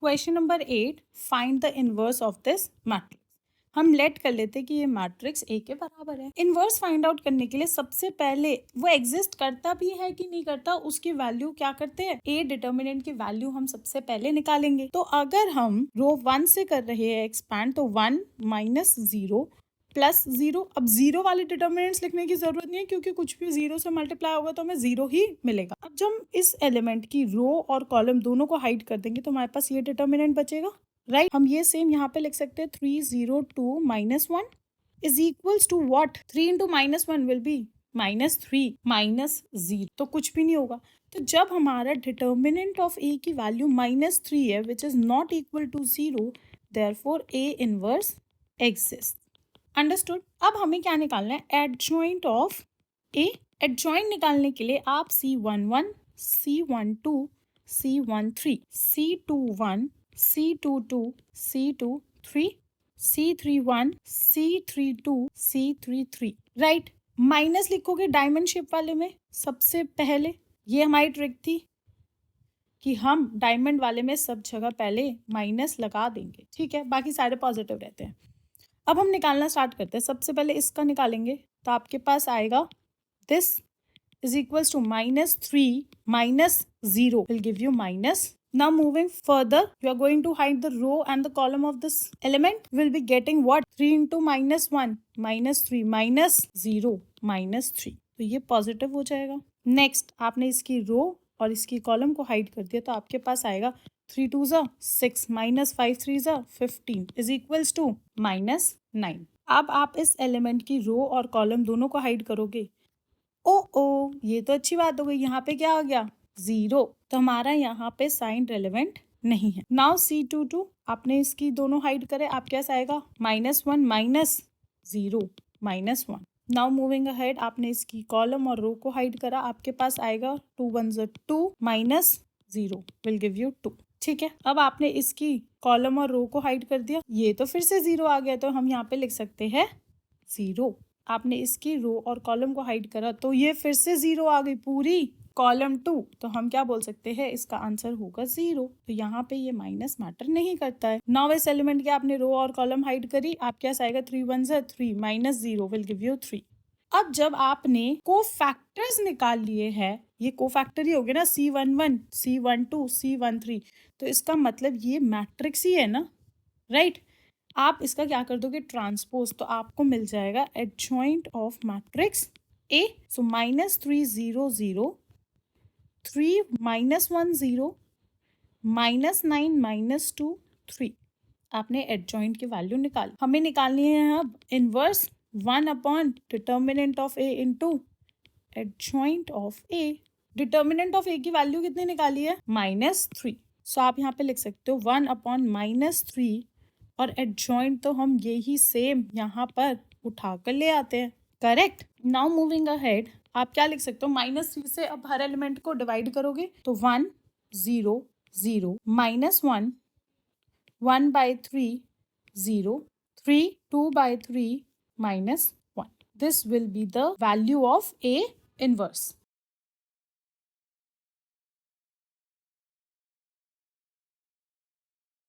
Question number 8, find the inverse of this matrix. हम late कर लेते कि ये मैट्रिक्स ए के बराबर है। इनवर्स फाइंड आउट करने के लिए सबसे पहले वो एग्जिस्ट करता भी है कि नहीं करता उसकी वैल्यू क्या करते हैं, ए डिटर्मिनेंट की वैल्यू हम सबसे पहले निकालेंगे। तो अगर हम रो 1 से कर रहे हैं एक्सपैंड, तो 1 माइनस 0 प्लस 0। अब 0 वाले डिटर्मिनेंट्स लिखने की जरूरत नहीं है क्योंकि कुछ भी 0 से मल्टीप्लाई होगा तो हमें 0 ही मिलेगा। अब जब हम इस एलिमेंट की रो और कॉलम दोनों को हाइड कर देंगे तो हमारे पास ये डिटर्मिनेंट बचेगा, राइट। हम ये सेम यहाँ पे लिख सकते हैं 302 minus 1 is equals to what, 3 into minus 1 will be minus 3 minus 0, तो कुछ भी नहीं होगा। तो जब हमारा डिटर्मिनेंट ऑफ ए की वैल्यू माइनस 3 है which is not equal to 0, therefore A inverse exist. Understood. अब हमें क्या निकालना है, एडजॉइंट ऑफ ए। एडजॉइंट निकालने के लिए आप C11, C12, C13, C21, C22, C23, C31, C32, C33, right. Minus लिखोगे डायमंड शेप वाले में सबसे पहले। ये हमारी ट्रिक थी कि हम डायमंड वाले में सब जगह पहले माइनस लगा देंगे, ठीक है, बाकी सारे पॉजिटिव रहते हैं। अब हम निकालना स्टार्ट करते हैं। सबसे पहले इसका निकालेंगे तो आपके पास आएगा this is equals to minus 3 minus 0 will give you minus. Now moving further, you are going to hide the row and the column of this element. Will be getting what? 3 into minus 1 minus 3 minus 0 minus 3. तो ये positive हो जाएगा। Next आपने इसकी रो और इसकी column को hide कर दिया तो आपके पास आएगा 3 2 ज़ा 6 माइनस 5 3 ज़ा 15 इज इक्वल्स टू माइनस 9। अब आप इस एलिमेंट की रो और कॉलम दोनों को हाइड करोगे। ओ ये तो अच्छी बात हो गई, यहाँ पे क्या आ गया 0, तो हमारा यहाँ पे साइन रेलेवेंट नहीं है। नाउ C22 आपने इसकी दोनों हाइड करे, आप कैसे आएगा minus 1 minus 0 minus 1। Now moving ahead आपने इसकी कॉलम और रो को हाइड करा, आपके पास आएगा 2 1 ज़ा 2 माइनस 0 विल गिव यू 2, ठीक है। अब आपने इसकी कॉलम और रो को हाइड कर दिया, ये तो फिर से 0 आ गया, तो हम यहाँ पे लिख सकते हैं 0। आपने इसकी रो और कॉलम को हाइड करा तो ये फिर से 0 आ गई पूरी कॉलम 2, तो हम क्या बोल सकते हैं, इसका आंसर होगा 0। तो यहाँ पे ये माइनस मैटर नहीं करता है। नाउ इस एलिमेंट के आपने रो और कॉलम हाइड करी, आप क्या आएगा 3 1 ज़ा 3 माइनस 0 विल गिव यू 3। अब जब आपने कोफैक्टर्स निकाल लिए हैं, ये कोफैक्टर ही हो गए ना, C11, C12, C13, तो इसका मतलब ये मैट्रिक्स ही है ना, राइट। आप इसका क्या कर दोगे ट्रांसपोज, तो आपको मिल जाएगा adjoint of matrix A. So minus 3 0 0 3 minus 1 0 minus 9 minus 2 3। आपने एडजॉइंट की वैल्यू निकाली। हमें निकालनी है अब inverse 1 upon determinant of A into adjoint of A. Determinant of A की वैल्यू कितनी निकाली है -3, सो आप यहाँ पे लिख सकते हो 1 अपॉन -3 और एडजॉइंट तो हम यही सेम यहाँ पर उठाकर ले आते हैं, करेक्ट। नाउ मूविंग अहेड आप क्या लिख सकते हो, -3 से अब हर एलिमेंट को डिवाइड करोगे तो 1 0 0 -1 1 by 3 0 3 2 by 3 -1. This will be the value of A inverse.